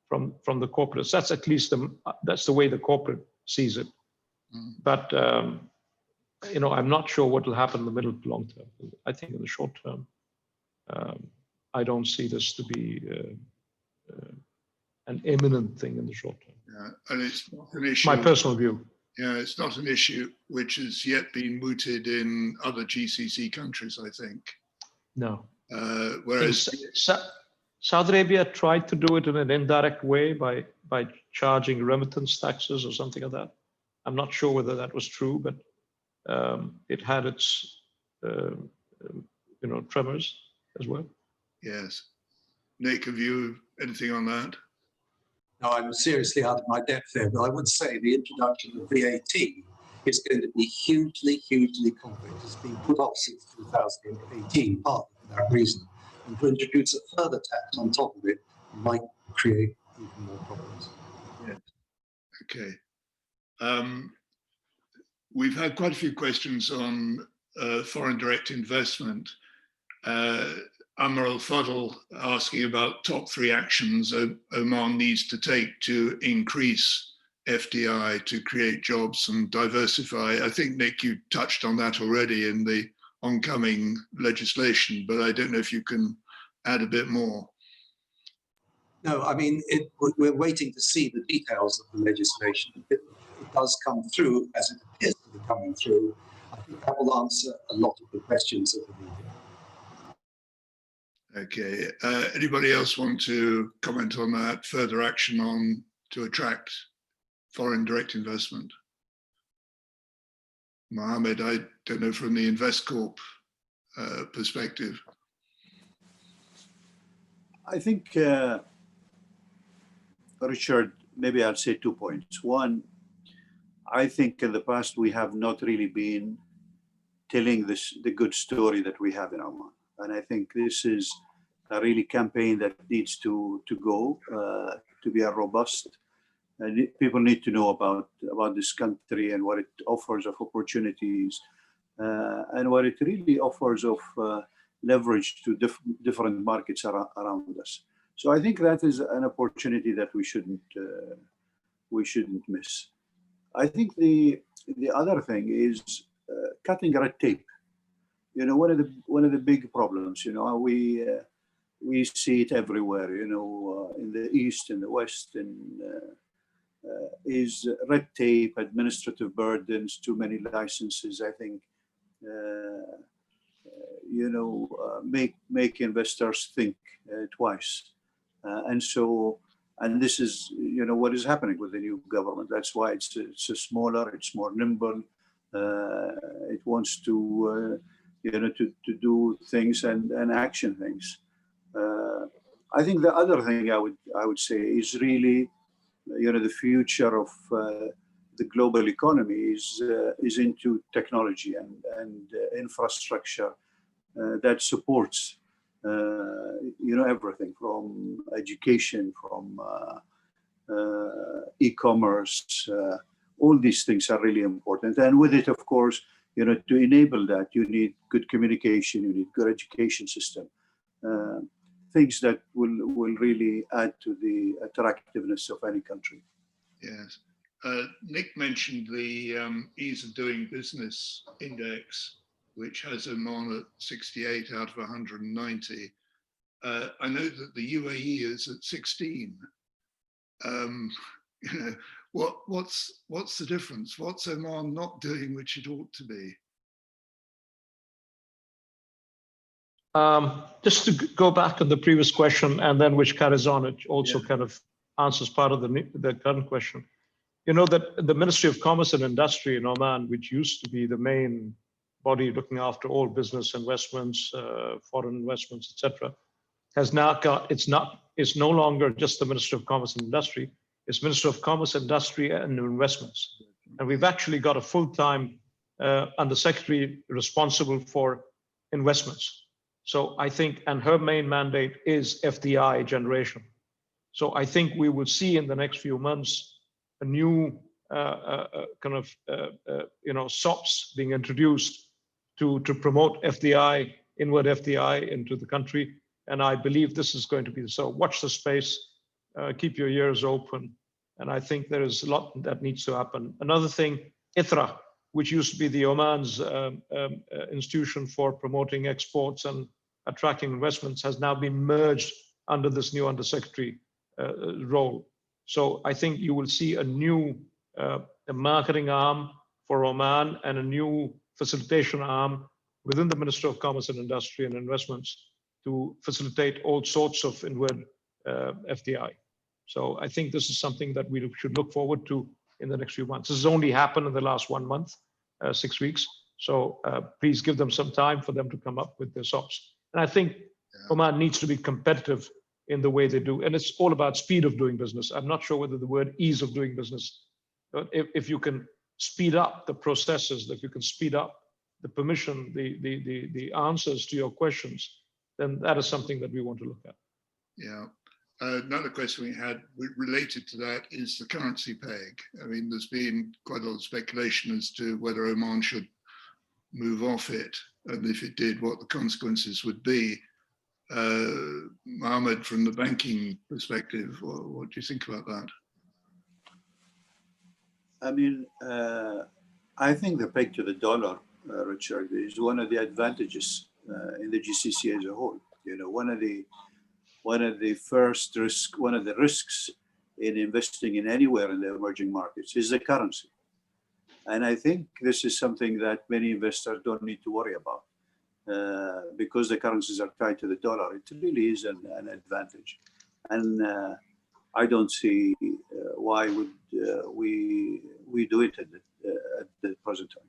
from the corporates. That's at least that's the way the corporate sees it. But I'm not sure what will happen in the middle to long term. I think in the short term, I don't see this to be an imminent thing in the short term. Yeah, and it's not an issue. My personal view. Yeah, it's not an issue which has yet been mooted in other GCC countries, I think. No. Whereas Saudi Arabia tried to do it in an indirect way by charging remittance taxes or something like that. I'm not sure whether that was true, but it had its tremors as well. Yes. Nick, have you anything on that? No, I'm seriously out of my depth there, but I would say the introduction of VAT is going to be hugely, hugely complex. It's been put off since 2018, partly for that reason. And to introduce a further tax on top of it might create even more problems. Yeah. Okay. We've had quite a few questions on foreign direct investment. Amr al-Fadl asking about top 3 actions Oman needs to take to increase FDI, to create jobs and diversify. I think, Nick, you touched on that already in the oncoming legislation, but I don't know if you can add a bit more. No, I mean, we're waiting to see the details of the legislation. If it does come through, as it appears to be coming through, I think that will answer a lot of the questions of the media. Okay. Anybody else want to comment on that? Further action on to attract foreign direct investment? Mohammed, I don't know from the InvestCorp perspective. I think, Richard, maybe I'll say 2 points. One, I think in the past we have not really been telling the good story that we have in Oman. And I think this is a really campaign that needs to go, to be a robust. And people need to know about this country and what it offers of opportunities, and what it really offers of leverage to different markets around us. So I think that is an opportunity that we shouldn't miss. I think the other thing is cutting red tape. You know, one of the big problems. You know, we see it everywhere. You know, in the East, in the West, is red tape, administrative burdens, too many licenses. I think make investors think twice, and this is what is happening with the new government. That's why it's smaller, it's more nimble. It wants to to do things and action things. I think the other thing I would say is really the future of the global economy is into technology and infrastructure that supports everything from education, from e-commerce. All these things are really important, and with it, of course, to enable that, you need good communication, you need good education system, things that will really add to the attractiveness of any country. Yes. Nick mentioned the ease of doing business index, which has Oman at 68 out of 190. I know that the UAE is at 16. What's the difference? What's Oman not doing which it ought to be? Just to go back on the previous question, and then which carries on, it also kind of answers part of the current question. You know that the Ministry of Commerce and Industry in Oman, which used to be the main body looking after all business investments, foreign investments, etc., has now got, it's no longer just the Ministry of Commerce and Industry, it's Ministry of Commerce, Industry and Investments. And we've actually got a full-time undersecretary responsible for investments. So I think, and her main mandate is FDI generation. So I think we will see in the next few months a new kind of SOPs being introduced to promote FDI, inward FDI into the country. And I believe this is going to be so. Watch the space, keep your ears open. And I think there is a lot that needs to happen. Another thing, ITRA, which used to be the Oman's institution for promoting exports and attracting investments, has now been merged under this new undersecretary role. So I think you will see a new marketing arm for Oman and a new facilitation arm within the Ministry of Commerce and Industry and Investments to facilitate all sorts of inward FDI. So I think this is something that we should look forward to in the next few months. This has only happened in the last 1 month, 6 weeks. So please give them some time for them to come up with their SOPs. And I think Oman needs to be competitive in the way they do. And it's all about speed of doing business. I'm not sure whether the word ease of doing business, but if you can speed up the processes, if you can speed up the permission, the answers to your questions, then that is something that we want to look at. Yeah. Another question we had related to that is the currency peg. I mean, there's been quite a lot of speculation as to whether Oman should move off it, and if it did, what the consequences would be. Mohammed, from the banking perspective, what do you think about that? I mean, I think the peg to the dollar, Richard, is one of the advantages in the GCC as a whole. You know, one of the one of the risks in investing in anywhere in the emerging markets is the currency. And I think this is something that many investors don't need to worry about because the currencies are tied to the dollar. It really is an advantage. And I don't see why would we do it at the present time.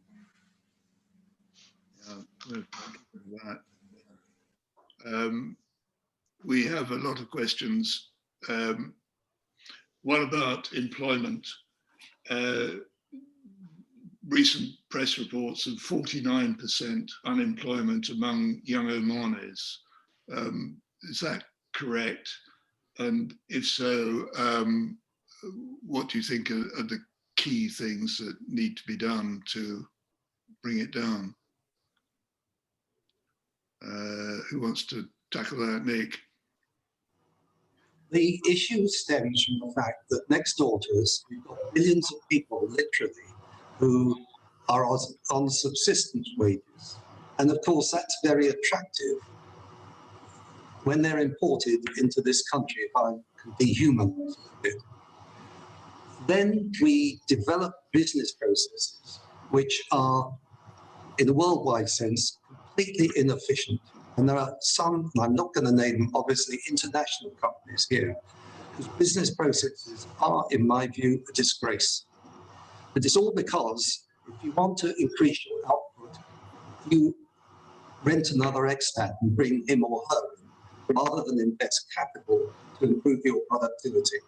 We have a lot of questions. One about employment. Recent press reports of 49% unemployment among young Omanis. Is that correct? And if so, what do you think are the key things that need to be done to bring it down? Who wants to tackle that, Nick? The issue stems from the fact that next door to us, we've got millions of people, literally, who are on subsistence wages. And of course, that's very attractive when they're imported into this country, if I can be human a bit. Then we develop business processes which are, in a worldwide sense, completely inefficient. And there are some, and I'm not going to name them, obviously, international companies here, whose business processes are, in my view, a disgrace. But it's all because if you want to increase your output, you rent another expat and bring him or her in, rather than invest capital to improve your productivity.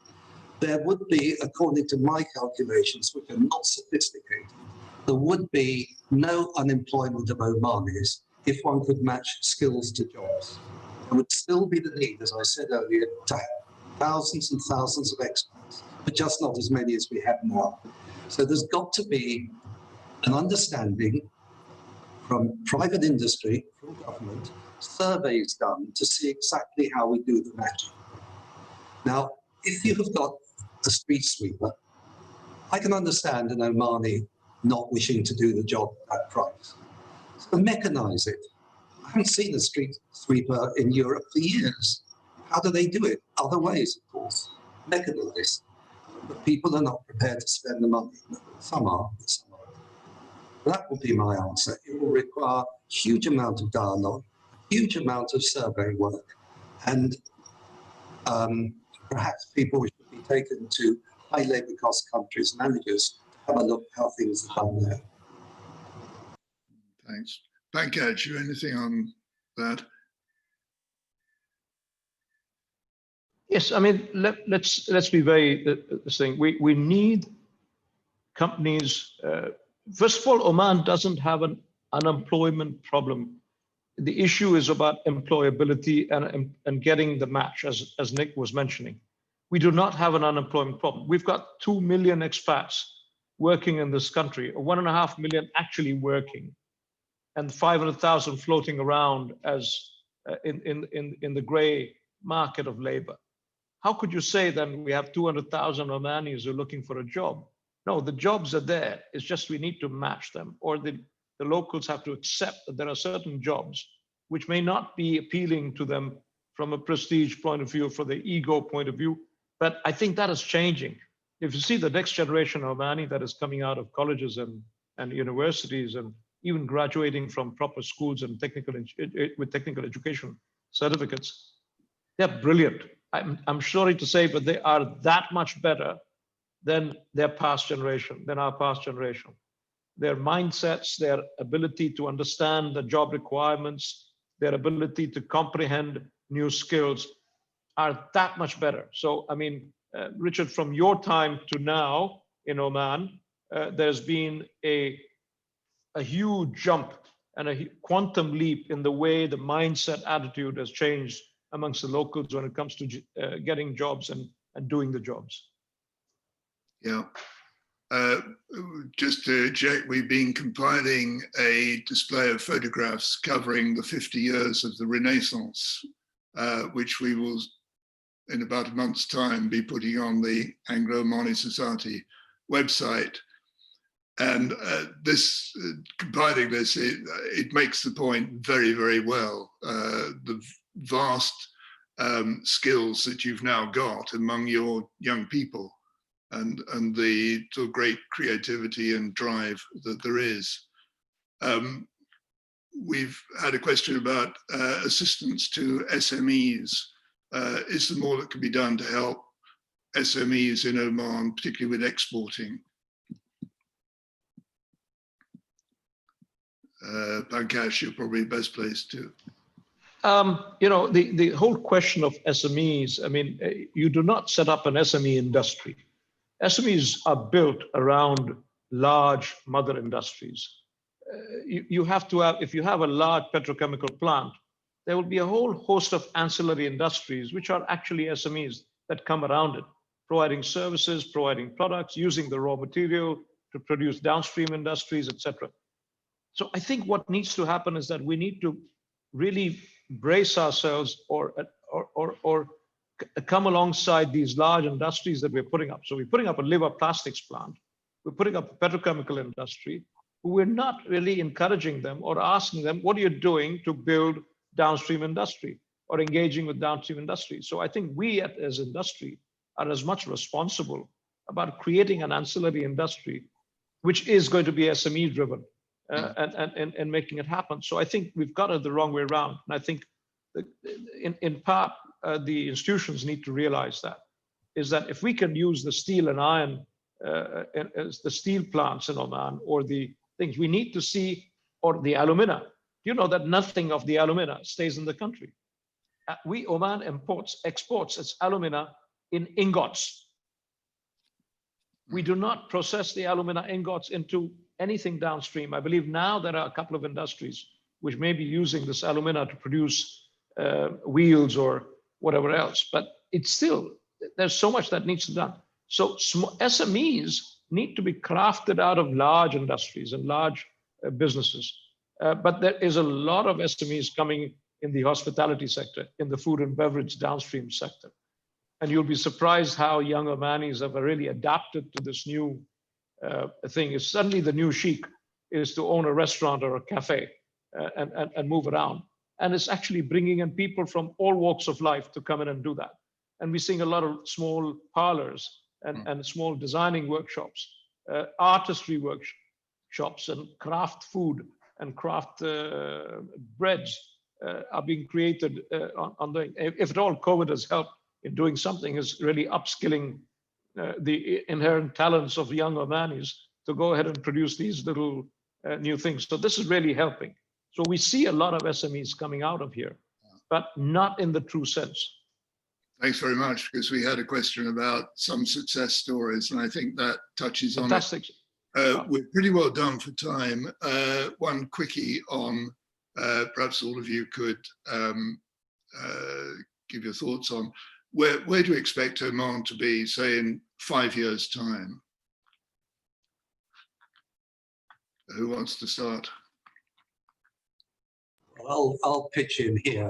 There would be, according to my calculations, which are not sophisticated, there would be no unemployment of Omanis if one could match skills to jobs. There would still be the need, as I said earlier, to have thousands and thousands of experts, but just not as many as we have now. So there's got to be an understanding from private industry, from government, surveys done to see exactly how we do the matching. Now, if you have got a street sweeper, I can understand an Omani not wishing to do the job at that price. So mechanize it. I haven't seen a street sweeper in Europe for years. How do they do it? Other ways, of course. Mechanize. But people are not prepared to spend the money. Some are, but some aren't. That will be my answer. It will require a huge amount of dialogue, a huge amount of survey work, and perhaps people should be taken to high labour cost countries, managers, to have a look how things are done there. Thanks. Pankaj, you anything on that? Yes, I mean, let's be very saying we need companies. First of all, Oman doesn't have an unemployment problem. The issue is about employability and getting the match, as Nick was mentioning. We do not have an unemployment problem. We've got 2 million expats working in this country, or 1.5 million actually working, and 500,000 floating around as in the gray market of labor. How could you say then we have 200,000 Omanis who are looking for a job? No, the jobs are there. It's just we need to match them, or the locals have to accept that there are certain jobs which may not be appealing to them from a prestige point of view, from the ego point of view. But I think that is changing. If you see the next generation of Omani that is coming out of colleges and universities and even graduating from proper schools and with technical education certificates, they're brilliant. I'm sorry to say, but they are that much better than their past generation, than our past generation. Their mindsets, their ability to understand the job requirements, their ability to comprehend new skills are that much better. So, I mean, Richard, from your time to now in Oman, there's been a huge jump and a quantum leap in the way the mindset attitude has changed amongst the locals when it comes to getting jobs and doing the jobs. Yeah. Just to check, we've been compiling a display of photographs covering the 50 years of the Renaissance, which we will, in about a month's time, be putting on the Anglo-Omani Society website. And compiling this, it makes the point very, very well. The vast skills that you've now got among your young people, and the sort of great creativity and drive that there is. We've had a question about assistance to SMEs. Is there more that can be done to help SMEs in Oman, particularly with exporting? Pankaj, you're probably best placed to. You know, the whole question of SMEs, I mean, you do not set up an SME industry. SMEs are built around large mother industries. You have to have, if you have a large petrochemical plant, there will be a whole host of ancillary industries, which are actually SMEs that come around it, providing services, providing products, using the raw material to produce downstream industries, etc. So I think what needs to happen is that we need to really brace ourselves or come alongside these large industries that we're putting up. So we're putting up a liver plastics plant, we're putting up a petrochemical industry. We're not really encouraging them or asking them, what are you doing to build downstream industry or engaging with downstream industry? So I think we as industry are as much responsible about creating an ancillary industry, which is going to be SME driven and making it happen. So I think we've got it the wrong way around. And I think that in part, the institutions need to realize that, is that if we can use the steel and iron, as the steel plants in Oman, or the things we need to see, or the alumina, you know that nothing of the alumina stays in the country. Oman exports its alumina in ingots. We do not process the alumina ingots into anything downstream. I believe now there are a couple of industries which may be using this alumina to produce wheels or whatever else, but it's still, there's so much that needs to be done. So SMEs need to be crafted out of large industries and large businesses. But there is a lot of SMEs coming in the hospitality sector, in the food and beverage downstream sector. And you'll be surprised how young Omanis have really adapted to this new thing. Is suddenly the new chic is to own a restaurant or a cafe and move around. And it's actually bringing in people from all walks of life to come in and do that. And we're seeing a lot of small parlors and small designing workshops, artistry workshops, and craft food and craft breads are being created on the, if at all COVID has helped in doing something, is really upskilling the inherent talents of young Omanis to go ahead and produce these little new things. So this is really helping. So we see a lot of SMEs coming out of here, but not in the true sense. Thanks very much, because we had a question about some success stories, and I think that touches on Fantastic. We're pretty well done for time. One quickie on, perhaps all of you could give your thoughts on, where do you expect Oman to be, say, in 5 years' time? Who wants to start? Well, I'll pitch in here.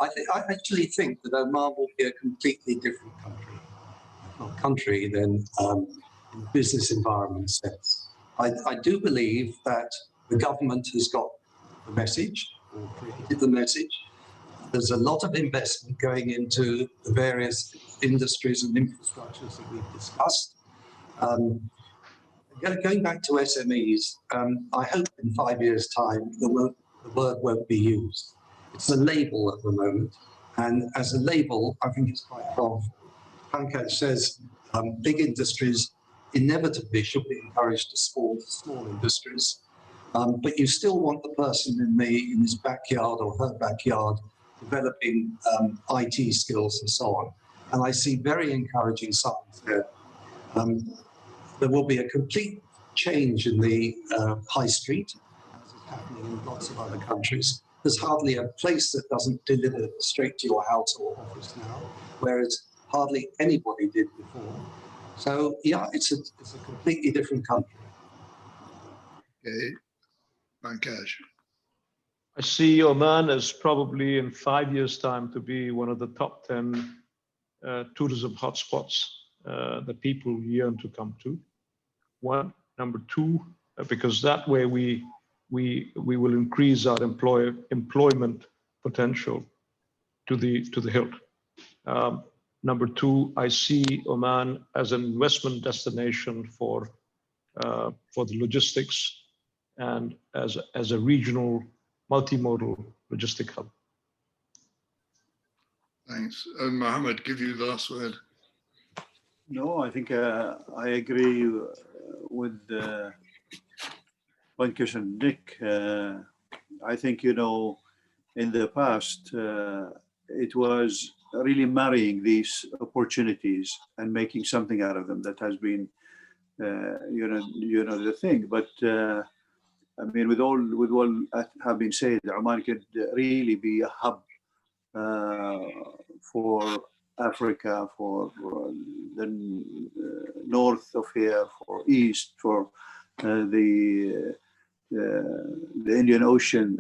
I actually think that Oman will be a completely different country than in the business environment sense. I do believe that the government has got the message, or created the message. There's a lot of investment going into the various industries and infrastructures that we've discussed. Going back to SMEs, I hope in 5 years' time the word won't be used. It's a label at the moment, and as a label, I think it's quite harmful. Pankaj says big industries inevitably should be encouraged to support small industries, but you still want the person in his backyard or her backyard developing IT skills and so on. And I see very encouraging signs there. There will be a complete change in the high street, as is happening in lots of other countries. There's hardly a place that doesn't deliver straight to your house or office now, whereas hardly anybody did before. So yeah, it's a completely different country. Okay, Pankaj. I see Oman as probably in 5 years' time to be one of the top 10 tourism hotspots that people yearn to come to. One. Number two, because that way we will increase our employment potential to the hilt. Number two, I see Oman as an investment destination for the logistics and as a regional multimodal logistic hub. Thanks. And Mohammed, give you the last word. No, I think I agree with Pankaj and Nick. I think, you know, in the past, it was really marrying these opportunities and making something out of them that has been, you know, the thing. But I mean, with all that have been said, Oman could really be a hub for Africa, for the north of here, for east, for the Indian Ocean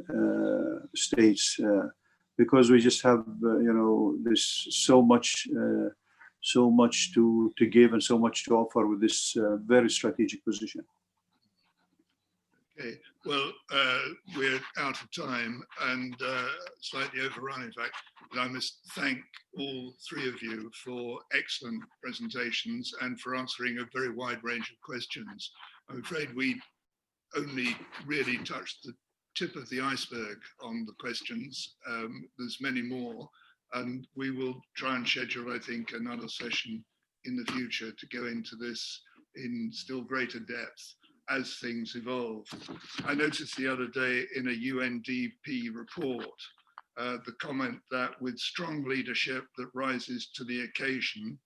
states, because we just have, you know, there's so much to give and so much to offer with this very strategic position. Okay, well, we're out of time and slightly overrun, in fact, but I must thank all three of you for excellent presentations and for answering a very wide range of questions. I'm afraid we only really touched the tip of the iceberg on the questions. There's many more, and we will try and schedule, I think, another session in the future to go into this in still greater depth as things evolve. I noticed the other day in a UNDP report, the comment that with strong leadership that rises to the occasion,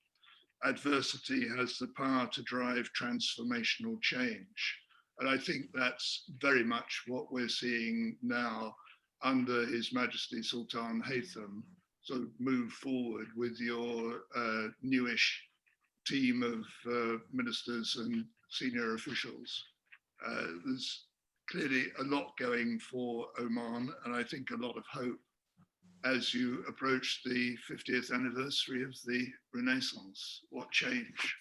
adversity has the power to drive transformational change. And I think that's very much what we're seeing now under His Majesty Sultan Haitham. So move forward with your newish team of ministers and senior officials. There's clearly a lot going for Oman, and I think a lot of hope as you approach the 50th anniversary of the Renaissance. What change?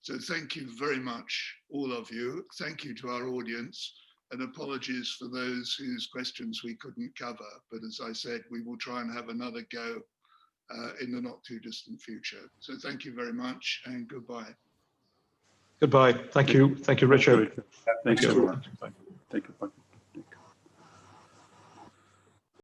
So thank you very much, all of you. Thank you to our audience, and apologies for those whose questions we couldn't cover. But as I said, we will try and have another go in the not too distant future. So thank you very much and goodbye. Goodbye. Thank you. Thank you, Richard. Thank you, everyone. Thank you.